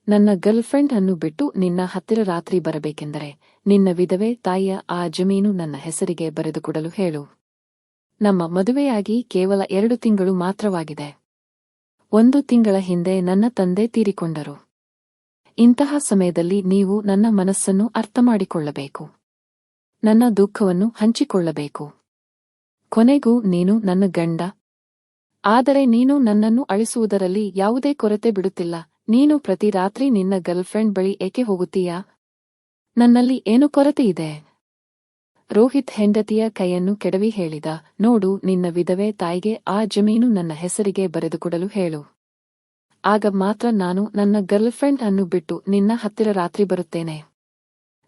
ನನ್ನ ಗರ್ಲ್ಫ್ರೆಂಡ್ ಅನ್ನು ಬಿಟ್ಟು ನಿನ್ನ ಹತ್ತಿರ ರಾತ್ರಿ ಬರಬೇಕೆಂದರೆ ನಿನ್ನ ವಿಧವೆ ತಾಯಿಯ ಆ ಜಮೀನು ನನ್ನ ಹೆಸರಿಗೆ ಬರೆದುಕೊಡಲು ಹೇಳು. ನಮ್ಮ ಮದುವೆಯಾಗಿ ಕೇವಲ 2 ತಿಂಗಳು ಮಾತ್ರವಾಗಿದೆ. 1 ತಿಂಗಳ ಹಿಂದೆ ನನ್ನ ತಂದೆ ತೀರಿಕೊಂಡರು. ಇಂತಹ ಸಮಯದಲ್ಲಿ ನೀವು ನನ್ನ ಮನಸ್ಸನ್ನು ಅರ್ಥಮಾಡಿಕೊಳ್ಳಬೇಕು. ನನ್ನ ದುಃಖವನ್ನು ಹಂಚಿಕೊಳ್ಳಬೇಕು. ಕೊನೆಗೂ ನೀನು ನನ್ನ ಗಂಡ. ಆದರೆ ನೀನು ನನ್ನನ್ನು ಅಳಿಸುವುದರಲ್ಲಿ ಯಾವುದೇ ಕೊರತೆ ಬಿಡುತ್ತಿಲ್ಲ. ನೀನು ಪ್ರತಿ ರಾತ್ರಿ ನಿನ್ನ ಗರ್ಲ್ಫ್ರೆಂಡ್ ಬಳಿ ಏಕೆ ಹೋಗುತ್ತೀಯಾ? ನನ್ನಲ್ಲಿ ಏನು ಕೊರತೆಯಿದೆ? ರೋಹಿತ್ ಹೆಂಡತಿಯ ಕೈಯನ್ನು ಕೆಡವಿ ಹೇಳಿದ, ನೋಡು, ನಿನ್ನ ವಿಧವೆ ತಾಯಿಗೆ ಆ ಜಮೀನು ನನ್ನ ಹೆಸರಿಗೆ ಬರೆದುಕೊಡಲು ಹೇಳು. ಆಗ ಮಾತ್ರ ನಾನು ನನ್ನ ಗರ್ಲ್ಫ್ರೆಂಡ್ ಅನ್ನು ಬಿಟ್ಟು ನಿನ್ನ ಹತ್ತಿರ ರಾತ್ರಿ ಬರುತ್ತೇನೆ.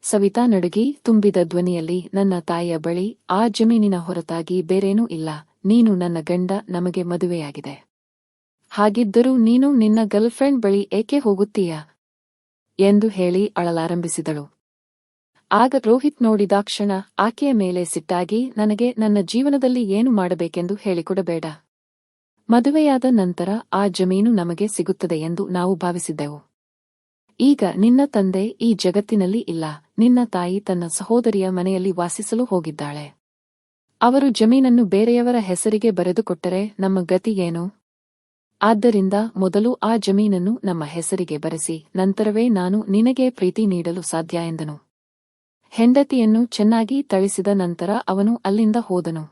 ಸವಿತಾ ನಡುಗಿ ತುಂಬಿದ ಧ್ವನಿಯಲ್ಲಿ, ನನ್ನ ತಾಯಿಯ ಬಳಿ ಆ ಜಮೀನಿನ ಹೊರತಾಗಿ ಬೇರೇನೂ ಇಲ್ಲ. ನೀನು ನನ್ನ ಗಂಡ, ನಮಗೆ ಮದುವೆಯಾಗಿದೆ. ಹಾಗಿದ್ದರೂ ನೀನು ನಿನ್ನ ಗರ್ಲ್ಫ್ರೆಂಡ್ ಬಳಿ ಏಕೆ ಹೋಗುತ್ತೀಯಾ ಎಂದು ಹೇಳಿ ಅಳಲಾರಂಭಿಸಿದಳು. ಆಗ ರೋಹಿತ್ ನೋಡಿದಾಕ್ಷಣ ಆಕೆಯ ಮೇಲೆ ಸಿಟ್ಟಾಗಿ, ನನಗೆ ನನ್ನ ಜೀವನದಲ್ಲಿ ಏನು ಮಾಡಬೇಕೆಂದು ಹೇಳಿಕೊಡಬೇಡ. ಮದುವೆಯಾದ ನಂತರ ಆ ಜಮೀನು ನಮಗೆ ಸಿಗುತ್ತದೆ ಎಂದು ನಾವು ಭಾವಿಸಿದ್ದೆವು. ಈಗ ನಿನ್ನ ತಂದೆ ಈ ಜಗತ್ತಿನಲ್ಲಿ ಇಲ್ಲ. ನಿನ್ನ ತಾಯಿ ತನ್ನ ಸಹೋದರಿಯ ಮನೆಯಲ್ಲಿ ವಾಸಿಸಲು ಹೋಗಿದ್ದಾಳೆ. ಅವರು ಜಮೀನನ್ನು ಬೇರೆಯವರ ಹೆಸರಿಗೆ ಬರೆದುಕೊಟ್ಟರೆ ನಮ್ಮ ಗತಿ ಏನು? ಆದ್ದರಿಂದ ಮೊದಲು ಆ ಜಮೀನನ್ನು ನಮ್ಮ ಹೆಸರಿಗೆ ಬರೆಸಿ, ನಂತರವೇ ನಾನು ನಿನಗೆ ಪ್ರೀತಿ ನೀಡಲು ಸಾಧ್ಯ ಎಂದನು. ಹೆಂಡತಿಯನ್ನು ಚೆನ್ನಾಗಿ ಥಳಿಸಿದ ನಂತರ ಅವನು ಅಲ್ಲಿಂದ ಹೋದನು.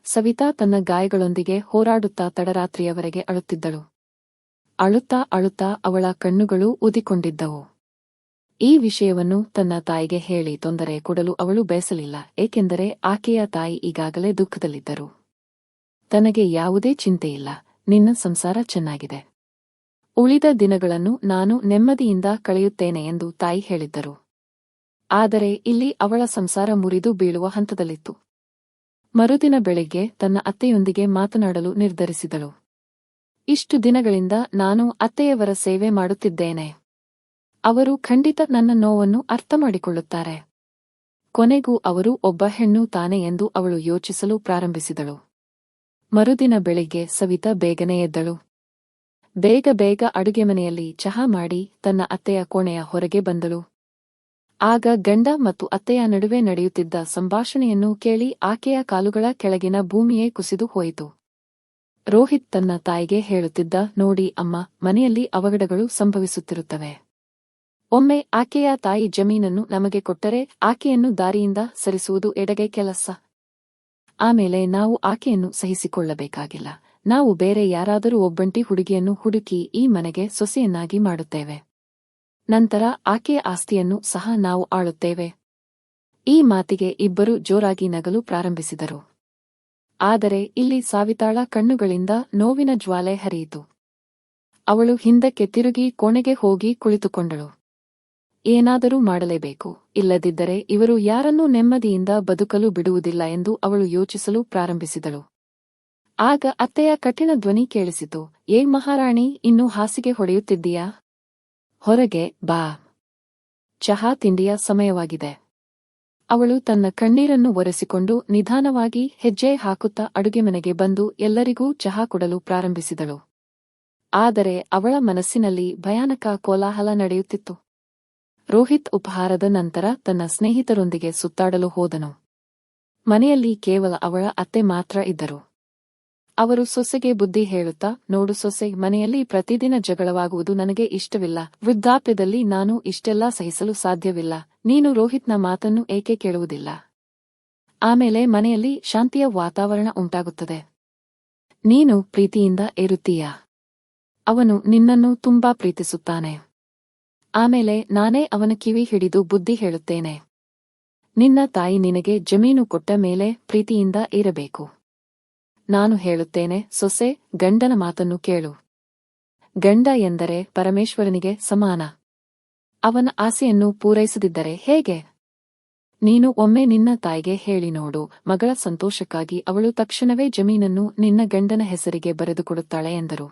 ಸವಿತಾ ತನ್ನ ಗಾಯಗಳೊಂದಿಗೆ ಹೋರಾಡುತ್ತಾ ತಡರಾತ್ರಿಯವರೆಗೆ ಅಳುತ್ತಿದ್ದಳು. ಅಳುತ್ತಾ ಅಳುತ್ತಾ ಅವಳ ಕಣ್ಣುಗಳು ಊದಿಕೊಂಡಿದ್ದವು. ಈ ವಿಷಯವನ್ನು ತನ್ನ ತಾಯಿಗೆ ಹೇಳಿ ತೊಂದರೆ ಕೊಡಲು ಅವಳು ಬಯಸಲಿಲ್ಲ, ಏಕೆಂದರೆ ಆಕೆಯ ತಾಯಿ ಈಗಾಗಲೇ ದುಃಖದಲ್ಲಿದ್ದರು. ತನಗೆ ಯಾವುದೇ ಚಿಂತೆಯಿಲ್ಲ, ನಿನ್ನ ಸಂಸಾರ ಚೆನ್ನಾಗಿದೆ. ಉಳಿದ ದಿನಗಳನ್ನು ನಾನು ನೆಮ್ಮದಿಯಿಂದ ಕಳೆಯುತ್ತೇನೆ ಎಂದು ತಾಯಿ ಹೇಳಿದ್ದರು. ಆದರೆ ಇಲ್ಲಿ ಅವಳ ಸಂಸಾರ ಮುರಿದು ಬೀಳುವ ಹಂತದಲ್ಲಿತ್ತು. ಮರುದಿನ ಬೆಳಿಗ್ಗೆ ತನ್ನ ಅತ್ತೆಯೊಂದಿಗೆ ಮಾತನಾಡಲು ನಿರ್ಧರಿಸಿದಳು. ಇಷ್ಟು ದಿನಗಳಿಂದ ನಾನು ಅತ್ತೆಯವರ ಸೇವೆ ಮಾಡುತ್ತಿದ್ದೇನೆ. ಅವರು ಖಂಡಿತ ನನ್ನ ನೋವನ್ನು ಅರ್ಥಮಾಡಿಕೊಳ್ಳುತ್ತಾರೆ. ಕೊನೆಗೂ ಅವರು ಒಬ್ಬ ಹೆಣ್ಣು ತಾನೆ ಎಂದು ಅವಳು ಯೋಚಿಸಲು ಪ್ರಾರಂಭಿಸಿದಳು. ಮರುದಿನ ಬೆಳಿಗ್ಗೆ ಸವಿತಾ ಬೇಗನೆ ಎದ್ದಳು. ಬೇಗ ಅಡುಗೆ ಮನೆಯಲ್ಲಿ ಚಹಾ ಮಾಡಿ ತನ್ನ ಅತ್ತೆಯ ಕೋಣೆಯ ಹೊರಗೆ ಬಂದಳು. ಆಗ ಗಂಡ ಮತ್ತು ಅತ್ತೆಯ ನಡುವೆ ನಡೆಯುತ್ತಿದ್ದ ಸಂಭಾಷಣೆಯನ್ನು ಕೇಳಿ ಆಕೆಯ ಕಾಲುಗಳ ಕೆಳಗಿನ ಭೂಮಿಯೇ ಕುಸಿದು ಹೋಯಿತು. ರೋಹಿತ್ ತನ್ನ ತಾಯಿಗೆ ಹೇಳುತ್ತಿದ್ದ, ನೋಡಿ ಅಮ್ಮ, ಮನೆಯಲ್ಲಿ ಅವಘಡಗಳು ಸಂಭವಿಸುತ್ತಿರುತ್ತವೆ. ಒಮ್ಮೆ ಆಕೆಯ ತಾಯಿ ಜಮೀನನ್ನು ನಮಗೆ ಕೊಟ್ಟರೆ ಆಕೆಯನ್ನು ದಾರಿಯಿಂದ ಸರಿಸುವುದು ಎಡಗೈ ಕೆಲಸ. ಆಮೇಲೆ ನಾವು ಆಕೆಯನ್ನು ಸಹಿಸಿಕೊಳ್ಳಬೇಕಾಗಿಲ್ಲ. ನಾವು ಬೇರೆ ಯಾರಾದರೂ ಒಬ್ಬಂಟಿ ಹುಡುಗಿಯನ್ನು ಹುಡುಕಿ ಈ ಮನೆಗೆ ಸೊಸೆಯನ್ನಾಗಿ ಮಾಡುತ್ತೇವೆ. ನಂತರ ಆಕೆಯ ಆಸ್ತಿಯನ್ನು ಸಹ ನಾವು ಆಳುತ್ತೇವೆ. ಈ ಮಾತಿಗೆ ಇಬ್ಬರು ಜೋರಾಗಿ ನಗಲು ಪ್ರಾರಂಭಿಸಿದರು. ಆದರೆ ಇಲ್ಲಿ ಸಾವಿತಾಳ ಕಣ್ಣುಗಳಿಂದ ನೋವಿನ ಜ್ವಾಲೆ ಹರಿಯಿತು. ಅವಳು ಹಿಂದಕ್ಕೆ ತಿರುಗಿ ಕೋಣೆಗೆ ಹೋಗಿ ಕುಳಿತುಕೊಂಡಳು. ಏನಾದರೂ ಮಾಡಲೇಬೇಕು, ಇಲ್ಲದಿದ್ದರೆ ಇವರು ಯಾರನ್ನೂ ನೆಮ್ಮದಿಯಿಂದ ಬದುಕಲು ಬಿಡುವುದಿಲ್ಲ ಎಂದು ಅವಳು ಯೋಚಿಸಲು ಪ್ರಾರಂಭಿಸಿದಳು. ಆಗ ಅತ್ತೆಯ ಕಠಿಣ ಧ್ವನಿ ಕೇಳಿಸಿತು, ಏ ಮಹಾರಾಣಿ, ಇನ್ನೂ ಹಾಸಿಗೆ ಹೊಡೆಯುತ್ತಿದ್ದೀಯಾ? ಹೊರಗೆ ಬಾ. ಚಹಾ ತಿಂಡಿಯ ಸಮಯವಾಗಿದೆ. ಅವಳು ತನ್ನ ಕಣ್ಣೀರನ್ನು ಒರೆಸಿಕೊಂಡು ನಿಧಾನವಾಗಿ ಹೆಜ್ಜೆ ಹಾಕುತ್ತಾ ಅಡುಗೆಮನೆಗೆ ಬಂದು ಎಲ್ಲರಿಗೂ ಚಹಾ ಕೊಡಲು ಪ್ರಾರಂಭಿಸಿದಳು. ಆದರೆ ಅವಳ ಮನಸ್ಸಿನಲ್ಲಿ ಭಯಾನಕ ಕೋಲಾಹಲ ನಡೆಯುತ್ತಿತ್ತು. ರೋಹಿತ್ ಉಪಹಾರದ ನಂತರ ತನ್ನ ಸ್ನೇಹಿತರೊಂದಿಗೆ ಸುತ್ತಾಡಲು ಹೋದನು. ಮನೆಯಲ್ಲಿ ಕೇವಲ ಅವಳ ಅತ್ತೆ ಮಾತ್ರ ಇದ್ದರು. ಅವರು ಸೊಸೆಗೆ ಬುದ್ಧಿ ಹೇಳುತ್ತಾ, ನೋಡು ಸೊಸೆ, ಮನೆಯಲ್ಲಿ ಪ್ರತಿದಿನ ಜಗಳವಾಗುವುದು ನನಗೆ ಇಷ್ಟವಿಲ್ಲ. ವೃದ್ಧಾಪ್ಯದಲ್ಲಿ ನಾನು ಇಷ್ಟೆಲ್ಲ ಸಹಿಸಲು ಸಾಧ್ಯವಿಲ್ಲ. ನೀನು ರೋಹಿತ್ನ ಮಾತನ್ನು ಏಕೆ ಕೇಳುವುದಿಲ್ಲ? ಆಮೇಲೆ ಮನೆಯಲ್ಲಿ ಶಾಂತಿಯ ವಾತಾವರಣ ಉಂಟಾಗುತ್ತದೆ. ನೀನು ಪ್ರೀತಿಯಿಂದ ಇರುತ್ತೀಯಾ? ಅವನು ನಿನ್ನನ್ನು ತುಂಬಾ ಪ್ರೀತಿಸುತ್ತಾನೆ. ಆಮೇಲೆ ನಾನೇ ಅವನ ಕಿವಿ ಹಿಡಿದು ಬುದ್ಧಿ ಹೇಳುತ್ತೇನೆ. ನಿನ್ನ ತಾಯಿ ನಿನಗೆ ಜಮೀನು ಕೊಟ್ಟ ಮೇಲೆ ಪ್ರೀತಿಯಿಂದ ಇರಬೇಕು. ನಾನು ಹೇಳುತ್ತೇನೆ, ಸೊಸೆ, ಗಂಡನ ಮಾತನ್ನು ಕೇಳು. ಗಂಡ ಎಂದರೆ ಪರಮೇಶ್ವರನಿಗೆ ಸಮಾನ. ಅವನ ಆಸೆಯನ್ನು ಪೂರೈಸದಿದ್ದರೆ ಹೇಗೆ? ನೀನು ಒಮ್ಮೆ ನಿನ್ನ ತಾಯಿಗೆ ಹೇಳಿ ನೋಡು. ಮಗಳ ಸಂತೋಷಕ್ಕಾಗಿ ಅವಳು ತಕ್ಷಣವೇ ಜಮೀನನ್ನು ನಿನ್ನ ಗಂಡನ ಹೆಸರಿಗೆ ಬರೆದುಕೊಡುತ್ತಾಳೆ ಎಂದರು.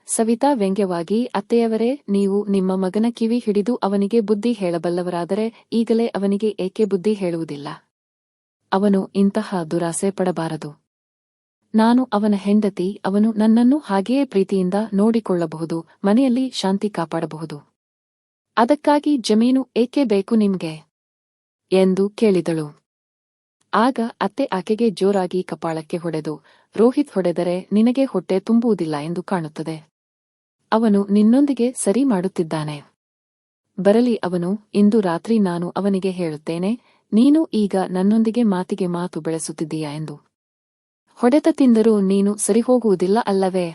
ಸವಿತಾ ವ್ಯಂಗ್ಯವಾಗಿ, ಅತ್ತೆಯವರೇ, ನೀವು ನಿಮ್ಮ ಮಗನ ಕಿವಿ ಹಿಡಿದು ಅವನಿಗೆ ಬುದ್ಧಿ ಹೇಳಬಲ್ಲವರಾದರೆ ಈಗಲೇ ಅವನಿಗೆ ಏಕೆ ಬುದ್ಧಿ ಹೇಳುವುದಿಲ್ಲ? ಅವನು ಇಂತಹ ದುರಾಸೆ ಪಡಬಾರದು. ನಾನು ಅವನ ಹೆಂಡತಿ, ಅವನು ನನ್ನನ್ನು ಹಾಗೆಯೇ ಪ್ರೀತಿಯಿಂದ ನೋಡಿಕೊಳ್ಳಬಹುದು, ಮನೆಯಲ್ಲಿ ಶಾಂತಿ ಕಾಪಾಡಬಹುದು. ಅದಕ್ಕಾಗಿ ಜಮೀನು ಏಕೆ ಬೇಕು ನಿಮ್ಗೆ ಎಂದು ಕೇಳಿದಳು. ಆಗ ಅತ್ತೆ ಆಕೆಗೆ ಜೋರಾಗಿ ಕಪಾಳಕ್ಕೆ ಹೊಡೆದು, ರೋಹಿತ್ ಹೊಡೆದರೆ ನಿನಗೆ ಹೊಟ್ಟೆ ತುಂಬುವುದಿಲ್ಲ ಎಂದು ಕಾಣುತ್ತದೆ. ಅವನು ನಿನ್ನೊಂದಿಗೆ ಸರಿ ಮಾಡುತ್ತಿದ್ದಾನೆ. ಬರಲಿ ಅವನು, ಇಂದು ರಾತ್ರಿ ನಾನು ಅವನಿಗೆ ಹೇಳುತ್ತೇನೆ, ನೀನು ಈಗ ನನ್ನೊಂದಿಗೆ ಮಾತಿಗೆ ಮಾತು ಬೆಳೆಸುತ್ತಿದ್ದೀಯಾ ಎಂದು. ಹೊಡೆತ ತಿಂದರೂ ನೀನು ಸರಿಹೋಗುವುದಿಲ್ಲ ಅಲ್ಲವೇ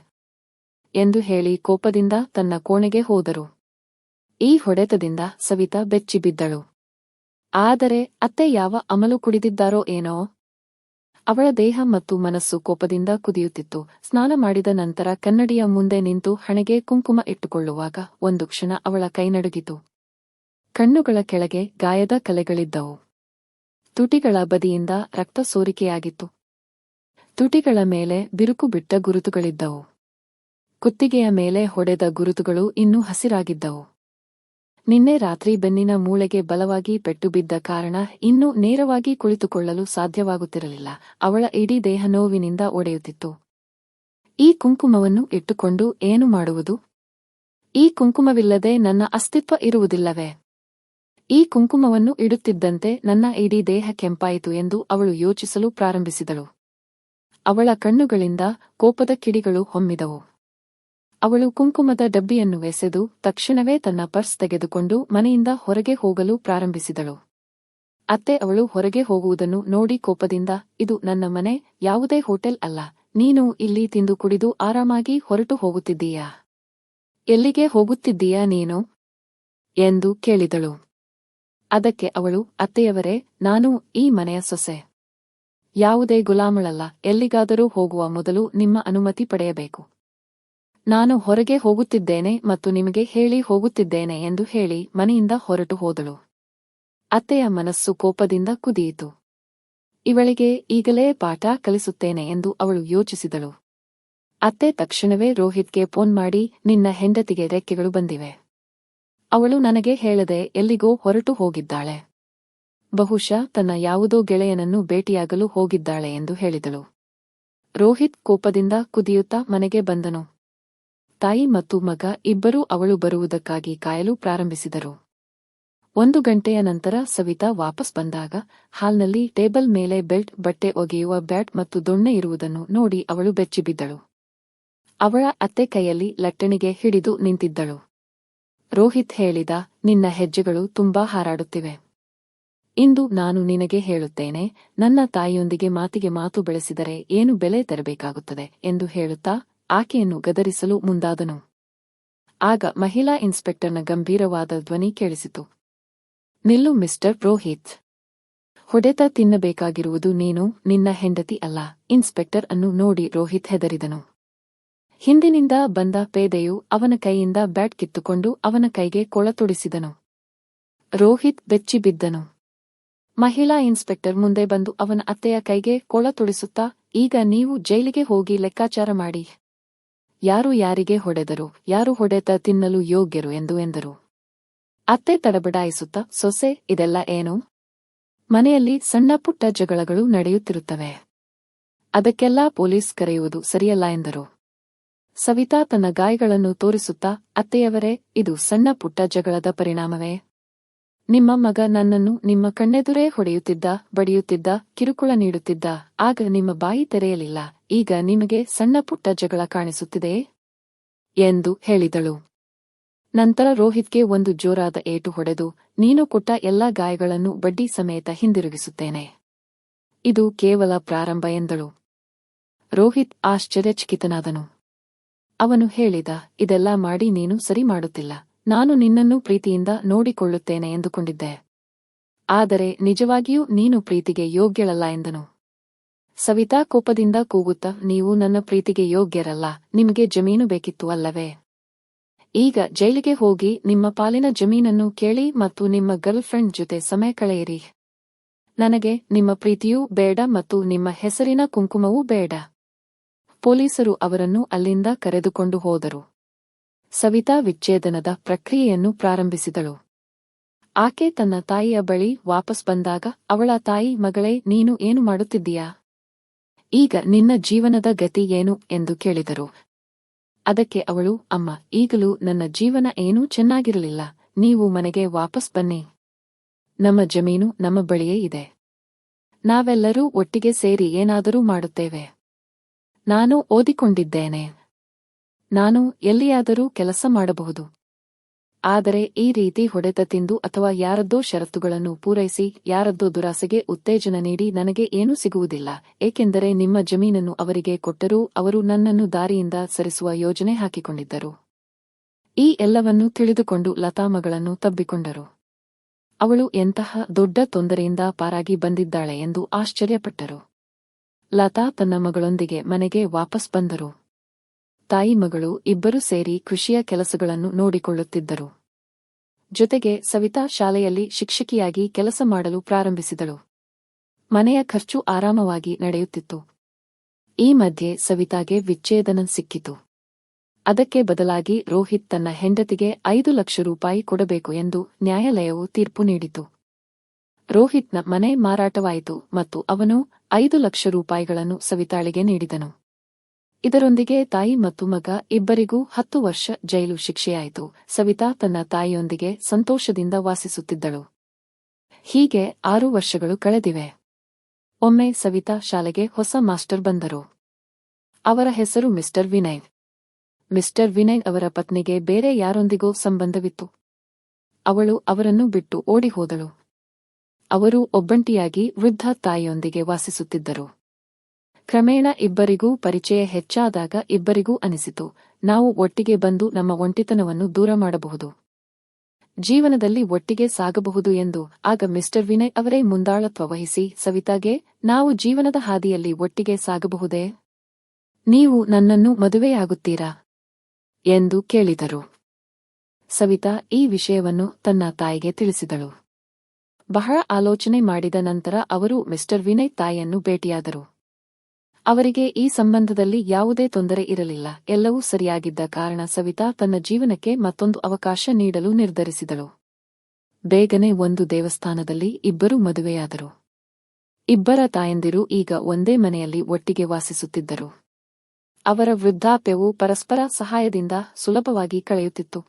ಎಂದು ಹೇಳಿ ಕೋಪದಿಂದ ತನ್ನ ಕೋಣೆಗೆ ಹೋದರು. ಈ ಹೊಡೆತದಿಂದ ಸವಿತಾ ಬೆಚ್ಚಿಬಿದ್ದಳು. ಆದರೆ ಅತ್ತೆ ಯಾವ ಅಮಲು ಕುಡಿದಿದ್ದಾರೋ ಏನೋ. ಅವಳ ದೇಹ ಮತ್ತು ಮನಸ್ಸು ಕೋಪದಿಂದ ಕುದಿಯುತ್ತಿತ್ತು. ಸ್ನಾನ ಮಾಡಿದ ನಂತರ ಕನ್ನಡಿಯ ಮುಂದೆ ನಿಂತು ಹಣೆಗೆ ಕುಂಕುಮ ಇಟ್ಟುಕೊಳ್ಳುವಾಗ ಒಂದು ಕ್ಷಣ ಅವಳ ಕೈ ನಡುಗಿತು. ಕಣ್ಣುಗಳ ಕೆಳಗೆ ಗಾಯದ ಕಲೆಗಳಿದ್ದವು. ತುಟಿಗಳ ಬದಿಯಿಂದ ರಕ್ತ ಸೋರಿಕೆಯಾಗಿತ್ತು. ತುಟಿಗಳ ಮೇಲೆ ಬಿರುಕು ಬಿಟ್ಟ ಗುರುತುಗಳಿದ್ದವು. ಕುತ್ತಿಗೆಯ ಮೇಲೆ ಹೊಡೆದ ಗುರುತುಗಳು ಇನ್ನೂ ಹಸಿರಾಗಿದ್ದವು. ನಿನ್ನೆ ರಾತ್ರಿ ಬೆನ್ನಿನ ಮೂಳೆಗೆ ಬಲವಾಗಿ ಪೆಟ್ಟು ಬಿದ್ದ ಕಾರಣ ಇನ್ನೂ ನೇರವಾಗಿ ಕುಳಿತುಕೊಳ್ಳಲು ಸಾಧ್ಯವಾಗುತ್ತಿರಲಿಲ್ಲ. ಅವಳ ಇಡೀ ದೇಹ ನೋವಿನಿಂದ ಒಡೆಯುತ್ತಿತ್ತು. ಈ ಕುಂಕುಮವನ್ನು ಇಟ್ಟುಕೊಂಡು ಏನು ಮಾಡುವುದು? ಈ ಕುಂಕುಮವಿಲ್ಲದೆ ನನ್ನ ಅಸ್ತಿತ್ವ ಇರುವುದಿಲ್ಲವೇ? ಈ ಕುಂಕುಮವನ್ನು ಇಡುತ್ತಿದ್ದಂತೆ ನನ್ನ ಇಡೀ ದೇಹ ಕೆಂಪಾಯಿತು ಎಂದು ಅವಳು ಯೋಚಿಸಲು ಪ್ರಾರಂಭಿಸಿದಳು. ಅವಳ ಕಣ್ಣುಗಳಿಂದ ಕೋಪದ ಕಿಡಿಗಳು ಹೊಮ್ಮಿದವು. ಅವಳು ಕುಂಕುಮದ ಡಬ್ಬಿಯನ್ನು ಎಸೆದು ತಕ್ಷಣವೇ ತನ್ನ ಪರ್ಸ್ ತೆಗೆದುಕೊಂಡು ಮನೆಯಿಂದ ಹೊರಗೆ ಹೋಗಲು ಪ್ರಾರಂಭಿಸಿದಳು. ಅತ್ತೆ ಅವಳು ಹೊರಗೆ ಹೋಗುವುದನ್ನು ನೋಡಿ ಕೋಪದಿಂದ, ಇದು ನನ್ನ ಮನೆ, ಯಾವುದೇ ಹೋಟೆಲ್ ಅಲ್ಲ. ನೀನು ಇಲ್ಲಿ ತಿಂದು ಕುಡಿದು ಆರಾಮಾಗಿ ಹೊರಟು ಹೋಗುತ್ತಿದ್ದೀಯಾ? ಎಲ್ಲಿಗೆ ಹೋಗುತ್ತಿದ್ದೀಯಾ ನೀನು ಎಂದು ಕೇಳಿದಳು. ಅದಕ್ಕೆ ಅವಳು, ಅತ್ತೆಯವರೇ, ನಾನು ಈ ಮನೆಯ ಸೊಸೆ. ಯಾವುದೇ ಗುಲಾಮಳಲ್ಲ. ಎಲ್ಲಿಗಾದರೂ ಹೋಗುವ ಮೊದಲು ನಿಮ್ಮ ಅನುಮತಿ ಪಡೆಯಬೇಕು. ನಾನು ಹೊರಗೆ ಹೋಗುತ್ತಿದ್ದೇನೆ ಮತ್ತು ನಿಮಗೆ ಹೇಳಿ ಹೋಗುತ್ತಿದ್ದೇನೆ ಎಂದು ಹೇಳಿ ಮನೆಯಿಂದ ಹೊರಟು ಹೋದಳು. ಅತ್ತೆಯ ಮನಸ್ಸು ಕೋಪದಿಂದ ಕುದಿಯಿತು. ಇವಳಿಗೆ ಈಗಲೇ ಪಾಠ ಕಲಿಸುತ್ತೇನೆ ಎಂದು ಅವಳು ಯೋಚಿಸಿದಳು. ಅತ್ತೆ ತಕ್ಷಣವೇ ರೋಹಿತ್ಗೆ ಫೋನ್ ಮಾಡಿ, ನಿನ್ನ ಹೆಂಡತಿಗೆ ರೆಕ್ಕೆಗಳು ಬಂದಿವೆ. ಅವಳು ನನಗೆ ಹೇಳದೆ ಎಲ್ಲಿಗೋ ಹೊರಟು ಹೋಗಿದ್ದಾಳೆ. ಬಹುಶಃ ತನ್ನ ಯಾವುದೋ ಗೆಳೆಯನನ್ನು ಭೇಟಿಯಾಗಲು ಹೋಗಿದ್ದಾಳೆ ಎಂದು ಹೇಳಿದಳು. ರೋಹಿತ್ ಕೋಪದಿಂದ ಕುದಿಯುತ್ತಾ ಮನೆಗೆ ಬಂದನು. ತಾಯಿ ಮತ್ತು ಮಗ ಇಬ್ಬರೂ ಅವಳು ಬರುವುದಕ್ಕಾಗಿ ಕಾಯಲು ಪ್ರಾರಂಭಿಸಿದರು. 1 ಗಂಟೆಯ ನಂತರ ಸವಿತಾ ವಾಪಸ್ ಬಂದಾಗ ಹಾಲ್ನಲ್ಲಿ ಟೇಬಲ್ ಮೇಲೆ ಬೆಲ್ಟ್, ಬಟ್ಟೆ ಒಗೆಯುವ ಬ್ಯಾಟ್ ಮತ್ತು ದೊಣ್ಣೆ ಇರುವುದನ್ನು ನೋಡಿ ಅವಳು ಬೆಚ್ಚಿಬಿದ್ದಳು. ಅವಳ ಅತ್ತೆ ಕೈಯಲ್ಲಿ ಲಟ್ಟಣಿಗೆ ಹಿಡಿದು ನಿಂತಿದ್ದಳು. ರೋಹಿತ್ ಹೇಳಿದ, ನಿನ್ನ ಹೆಜ್ಜೆಗಳು ತುಂಬಾ ಹಾರಾಡುತ್ತಿವೆ. ಇಂದು ನಾನು ನಿನಗೆ ಹೇಳುತ್ತೇನೆ, ನನ್ನ ತಾಯಿಯೊಂದಿಗೆ ಮಾತಿಗೆ ಮಾತು ಬೆಳೆಸಿದರೆ ಏನು ಬೆಲೆ ತೆರಬೇಕಾಗುತ್ತದೆ ಎಂದು ಹೇಳುತ್ತಾ ಆಕೆಯನ್ನು ಗದರಿಸಲು ಮುಂದಾದನು. ಆಗ ಮಹಿಳಾ ಇನ್ಸ್ಪೆಕ್ಟರ್ನ ಗಂಭೀರವಾದ ಧ್ವನಿ ಕೇಳಿಸಿತು. ನಿಲ್ಲು ಮಿಸ್ಟರ್ ರೋಹಿತ್. ಹೊಡೆತ ತಿನ್ನಬೇಕಾಗಿರುವುದು ನೀನು, ನಿನ್ನ ಹೆಂಡತಿ ಅಲ್ಲ. ಇನ್ಸ್ಪೆಕ್ಟರ್ ಅನ್ನು ನೋಡಿ ರೋಹಿತ್ ಹೆದರಿದನು. ಹಿಂದಿನಿಂದ ಬಂದ ಪೇದೆಯು ಅವನ ಕೈಯಿಂದ ಬ್ಯಾಟ್ ಕಿತ್ತುಕೊಂಡು ಅವನ ಕೈಗೆ ಕೊಳತೊಡಿಸಿದನು. ರೋಹಿತ್ ಬೆಚ್ಚಿಬಿದ್ದನು. ಮಹಿಳಾ ಇನ್ಸ್ಪೆಕ್ಟರ್ ಮುಂದೆ ಬಂದು ಅವನ ಅತ್ತೆಯ ಕೈಗೆ ಕೊಳತೊಡಿಸುತ್ತಾ, ಈಗ ನೀವು ಜೈಲಿಗೆ ಹೋಗಿ ಲೆಕ್ಕಾಚಾರ ಮಾಡಿ. ಯಾರು ಯಾರಿಗೆ ಹೊಡೆದರು, ಯಾರು ಹೊಡೆತ ತಿನ್ನಲು ಯೋಗ್ಯರು ಎಂದರು. ಅತ್ತೆ ತಡಬಡಾಯಿಸುತ್ತಾ, ಸೊಸೆ, ಇದೆಲ್ಲ ಏನು? ಮನೆಯಲ್ಲಿ ಸಣ್ಣ ಪುಟ್ಟ ಜಗಳಗಳು ನಡೆಯುತ್ತಿರುತ್ತವೆ. ಅದಕ್ಕೆಲ್ಲ ಪೊಲೀಸ್ ಕರೆಯುವುದು ಸರಿಯಲ್ಲ ಎಂದರು. ಸವಿತಾ ತನ್ನ ಗಾಯಗಳನ್ನು ತೋರಿಸುತ್ತಾ, ಅತ್ತೆಯವರೇ, ಇದು ಸಣ್ಣ ಪುಟ್ಟ ಜಗಳದ ಪರಿಣಾಮವೇ? ನಿಮ್ಮ ಮಗ ನನ್ನನ್ನು ನಿಮ್ಮ ಕಣ್ಣೆದುರೇ ಹೊಡೆಯುತ್ತಿದ್ದ, ಬಡಿಯುತ್ತಿದ್ದ, ಕಿರುಕುಳ ನೀಡುತ್ತಿದ್ದ. ಆಗ ನಿಮ್ಮ ಬಾಯಿ ತೆರೆಯಲಿಲ್ಲ. ಈಗ ನಿಮಗೆ ಸಣ್ಣ ಪುಟ್ಟ ಜಗಳ ಕಾಣಿಸುತ್ತಿದೆಯೇ ಎಂದು ಹೇಳಿದಳು. ನಂತರ ರೋಹಿತ್ಗೆ ಒಂದು ಜೋರಾದ ಏಟು ಹೊಡೆದು, ನೀನು ಕೊಟ್ಟ ಎಲ್ಲಾ ಗಾಯಗಳನ್ನು ಬಡ್ಡಿ ಸಮೇತ ಹಿಂದಿರುಗಿಸುತ್ತೇನೆ. ಇದು ಕೇವಲ ಪ್ರಾರಂಭ ಎಂದಳು. ರೋಹಿತ್ ಆಶ್ಚರ್ಯಚಕಿತನಾದನು. ಅವನು ಹೇಳಿದ, ಇದೆಲ್ಲ ಮಾಡಿ ನೀನು ಸರಿ ಮಾಡುತ್ತಿಲ್ಲ. ನಾನು ನಿನ್ನನ್ನು ಪ್ರೀತಿಯಿಂದ ನೋಡಿಕೊಳ್ಳುತ್ತೇನೆ ಎಂದುಕೊಂಡಿದ್ದೆ. ಆದರೆ ನಿಜವಾಗಿಯೂ ನೀನು ಪ್ರೀತಿಗೆ ಯೋಗ್ಯಳಲ್ಲ ಎಂದನು. ಸವಿತಾ ಕೋಪದಿಂದ ಕೂಗುತ್ತಾ, ನೀವು ನನ್ನ ಪ್ರೀತಿಗೆ ಯೋಗ್ಯರಲ್ಲ. ನಿಮಗೆ ಜಮೀನು ಬೇಕಿತ್ತು ಅಲ್ಲವೇ? ಈಗ ಜೈಲಿಗೆ ಹೋಗಿ ನಿಮ್ಮ ಪಾಲಿನ ಜಮೀನನ್ನು ಕೇಳಿ ಮತ್ತು ನಿಮ್ಮ ಗರ್ಲ್ಫ್ರೆಂಡ್ ಜೊತೆ ಸಮಯ ಕಳೆಯಿರಿ. ನನಗೆ ನಿಮ್ಮ ಪ್ರೀತಿಯೂ ಬೇಡ ಮತ್ತು ನಿಮ್ಮ ಹೆಸರಿನ ಕುಂಕುಮವೂ ಬೇಡ. ಪೊಲೀಸರು ಅವರನ್ನು ಅಲ್ಲಿಂದ ಕರೆದುಕೊಂಡು ಹೋದರು. ಸವಿತಾ ವಿಚ್ಛೇದನದ ಪ್ರಕ್ರಿಯೆಯನ್ನು ಪ್ರಾರಂಭಿಸಿದಳು. ಆಕೆ ತನ್ನ ತಾಯಿಯ ಬಳಿ ವಾಪಸ್ ಬಂದಾಗ ಅವಳ ತಾಯಿ, ಮಗಳೇ, ನೀನು ಏನು ಮಾಡುತ್ತಿದ್ದೀಯಾ? ಈಗ ನಿನ್ನ ಜೀವನದ ಗತಿ ಏನು ಎಂದು ಕೇಳಿದರು. ಅದಕ್ಕೆ ಅವಳು, ಅಮ್ಮ, ಈಗಲೂ ನನ್ನ ಜೀವನ ಏನೂ ಚೆನ್ನಾಗಿರಲಿಲ್ಲ. ನೀವು ಮನೆಗೆ ವಾಪಸ್ ಬನ್ನಿ. ನಮ್ಮ ಜಮೀನು ನಮ್ಮ ಬಳಿಯೇ ಇದೆ. ನಾವೆಲ್ಲರೂ ಒಟ್ಟಿಗೆ ಸೇರಿ ಏನಾದರೂ ಮಾಡುತ್ತೇವೆ. ನಾನು ಓದಿಕೊಂಡಿದ್ದೇನೆ. ನಾನು ಎಲ್ಲಿಯಾದರೂ ಕೆಲಸ ಮಾಡಬಹುದು. ಆದರೆ ಈ ರೀತಿ ಹೊಡೆತ ತಿಂದು ಅಥವಾ ಯಾರದ್ದೋ ಷರತ್ತುಗಳನ್ನು ಪೂರೈಸಿ ಯಾರದ್ದೋ ದುರಾಸೆಗೆ ಉತ್ತೇಜನ ನೀಡಿ ನನಗೆ ಏನೂ ಸಿಗುವುದಿಲ್ಲ. ಏಕೆಂದರೆ ನಿಮ್ಮ ಜಮೀನನ್ನು ಅವರಿಗೆ ಕೊಟ್ಟರೂ ಅವರು ನನ್ನನ್ನು ದಾರಿಯಿಂದ ಸರಿಸುವ ಯೋಜನೆ ಹಾಕಿಕೊಂಡಿದ್ದರು. ಈ ಎಲ್ಲವನ್ನೂ ತಿಳಿದುಕೊಂಡು ಲತಾ ಮಗಳನ್ನು ತಬ್ಬಿಕೊಂಡರು. ಅವಳು ಎಂತಹ ದೊಡ್ಡ ತೊಂದರೆಯಿಂದ ಪಾರಾಗಿ ಬಂದಿದ್ದಾಳೆ ಎಂದು ಆಶ್ಚರ್ಯಪಟ್ಟರು. ಲತಾ ತನ್ನ ಮಗಳೊಂದಿಗೆ ಮನೆಗೆ ವಾಪಸ್ ಬಂದರು. ತಾಯಿ ಮಗಳು ಇಬ್ಬರೂ ಸೇರಿ ಕೃಷಿಯ ಕೆಲಸಗಳನ್ನು ನೋಡಿಕೊಳ್ಳುತ್ತಿದ್ದರು. ಜೊತೆಗೆ ಸವಿತಾ ಶಾಲೆಯಲ್ಲಿ ಶಿಕ್ಷಕಿಯಾಗಿ ಕೆಲಸ ಮಾಡಲು ಪ್ರಾರಂಭಿಸಿದಳು. ಮನೆಯ ಖರ್ಚು ಆರಾಮವಾಗಿ ನಡೆಯುತ್ತಿತ್ತು. ಈ ಮಧ್ಯೆ ಸವಿತಾಗೆ ವಿಚ್ಛೇದನ ಸಿಕ್ಕಿತು. ಅದಕ್ಕೆ ಬದಲಾಗಿ ರೋಹಿತ್ ತನ್ನ ಹೆಂಡತಿಗೆ 5 ಲಕ್ಷ ರೂಪಾಯಿ ಕೊಡಬೇಕು ಎಂದು ನ್ಯಾಯಾಲಯವು ತೀರ್ಪು ನೀಡಿತು. ರೋಹಿತ್ನ ಮನೆ ಮಾರಾಟವಾಯಿತು ಮತ್ತು ಅವನು 5 ಲಕ್ಷ ರೂಪಾಯಿಗಳನ್ನು ಸವಿತಾಳಿಗೆ ನೀಡಿದನು. ಇದರೊಂದಿಗೆ ತಾಯಿ ಮತ್ತು ಮಗ ಇಬ್ಬರಿಗೂ 10 ವರ್ಷ ಜೈಲು ಶಿಕ್ಷೆಯಾಯಿತು. ಸವಿತಾ ತನ್ನ ತಾಯಿಯೊಂದಿಗೆ ಸಂತೋಷದಿಂದ ವಾಸಿಸುತ್ತಿದ್ದಳು. ಹೀಗೆ 6 ವರ್ಷಗಳು ಕಳೆದಿವೆ. ಒಮ್ಮೆ ಸವಿತಾ ಶಾಲೆಗೆ ಹೊಸ ಮಾಸ್ಟರ್ ಬಂದರು. ಅವರ ಹೆಸರು ಮಿಸ್ಟರ್ ವಿನಯ್. ಮಿಸ್ಟರ್ ವಿನಯ್ ಅವರ ಪತ್ನಿಗೆ ಬೇರೆ ಯಾರೊಂದಿಗೋ ಸಂಬಂಧವಿತ್ತು. ಅವಳು ಅವರನ್ನು ಬಿಟ್ಟು ಓಡಿಹೋದಳು. ಅವರು ಒಬ್ಬಂಟಿಯಾಗಿ ವೃದ್ಧ ತಾಯಿಯೊಂದಿಗೆ ವಾಸಿಸುತ್ತಿದ್ದರು. ಕ್ರಮೇಣ ಇಬ್ಬರಿಗೂ ಪರಿಚಯ ಹೆಚ್ಚಾದಾಗ ಇಬ್ಬರಿಗೂ ಅನಿಸಿತು, ನಾವು ಒಟ್ಟಿಗೆ ಬಂದು ನಮ್ಮ ಒಂಟಿತನವನ್ನು ದೂರ ಮಾಡಬಹುದು, ಜೀವನದಲ್ಲಿ ಒಟ್ಟಿಗೆ ಸಾಗಬಹುದು ಎಂದು. ಆಗ ಮಿಸ್ಟರ್ ವಿನಯ್ ಅವರೇ ಮುಂದಾಳತ್ವ ವಹಿಸಿ ಸವಿತಾಗೆ, ನಾವು ಜೀವನದ ಹಾದಿಯಲ್ಲಿ ಒಟ್ಟಿಗೆ ಸಾಗಬಹುದೇ? ನೀವು ನನ್ನನ್ನು ಮದುವೆಯಾಗುತ್ತೀರಾ ಎಂದು ಕೇಳಿದರು. ಸವಿತಾ ಈ ವಿಷಯವನ್ನು ತನ್ನ ತಾಯಿಗೆ ತಿಳಿಸಿದಳು. ಬಹಳ ಆಲೋಚನೆ ಮಾಡಿದ ನಂತರ ಅವರು ಮಿಸ್ಟರ್ ವಿನಯ್ ತಾಯಿಯನ್ನು ಭೇಟಿಯಾದರು. ಅವರಿಗೆ ಈ ಸಂಬಂಧದಲ್ಲಿ ಯಾವುದೇ ತೊಂದರೆ ಇರಲಿಲ್ಲ. ಎಲ್ಲವೂ ಸರಿಯಾಗಿದ್ದ ಕಾರಣ ಸವಿತಾ ತನ್ನ ಜೀವನಕ್ಕೆ ಮತ್ತೊಂದು ಅವಕಾಶ ನೀಡಲು ನಿರ್ಧರಿಸಿದಳು. ಬೇಗನೆ ಒಂದು ದೇವಸ್ಥಾನದಲ್ಲಿ ಇಬ್ಬರೂ ಮದುವೆಯಾದರು. ಇಬ್ಬರ ತಾಯಂದಿರು ಈಗ ಒಂದೇ ಮನೆಯಲ್ಲಿ ಒಟ್ಟಿಗೆ ವಾಸಿಸುತ್ತಿದ್ದರು. ಅವರ ವೃದ್ಧಾಪ್ಯವು ಪರಸ್ಪರ ಸಹಾಯದಿಂದ ಸುಲಭವಾಗಿ ಕಳೆಯುತ್ತಿತ್ತು.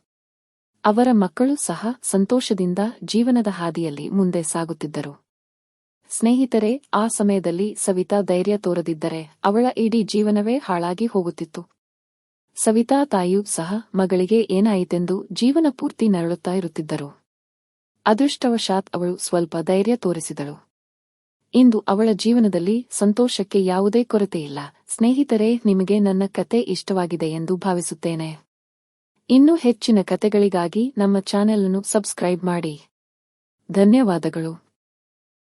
ಅವರ ಮಕ್ಕಳು ಸಹ ಸಂತೋಷದಿಂದ ಜೀವನದ ಹಾದಿಯಲ್ಲಿ ಮುಂದೆ ಸಾಗುತ್ತಿದ್ದರು. ಸ್ನೇಹಿತರೆ, ಆ ಸಮಯದಲ್ಲಿ ಸವಿತಾ ಧೈರ್ಯ ತೋರದಿದ್ದರೆ ಅವಳ ಇಡೀ ಜೀವನವೇ ಹಾಳಾಗಿ ಹೋಗುತ್ತಿತ್ತು. ಸವಿತಾ ತಾಯಿಯೂ ಸಹ ಮಗಳಿಗೆ ಏನಾಯಿತೆಂದು ಜೀವನ ಪೂರ್ತಿ ನರಳುತ್ತಾ ಇರುತ್ತಿದ್ದರು. ಅದೃಷ್ಟವಶಾತ್ ಅವಳು ಸ್ವಲ್ಪ ಧೈರ್ಯ ತೋರಿಸಿದಳು. ಇಂದು ಅವಳ ಜೀವನದಲ್ಲಿ ಸಂತೋಷಕ್ಕೆ ಯಾವುದೇ ಕೊರತೆಯಿಲ್ಲ. ಸ್ನೇಹಿತರೆ, ನಿಮಗೆ ನನ್ನ ಕತೆ ಇಷ್ಟವಾಗಿದೆ ಎಂದು ಭಾವಿಸುತ್ತೇನೆ. ಇನ್ನೂ ಹೆಚ್ಚಿನ ಕತೆಗಳಿಗಾಗಿ ನಮ್ಮ ಚಾನೆಲ್ ಅನ್ನು ಸಬ್ಸ್ಕ್ರೈಬ್ ಮಾಡಿ. ಧನ್ಯವಾದಗಳು.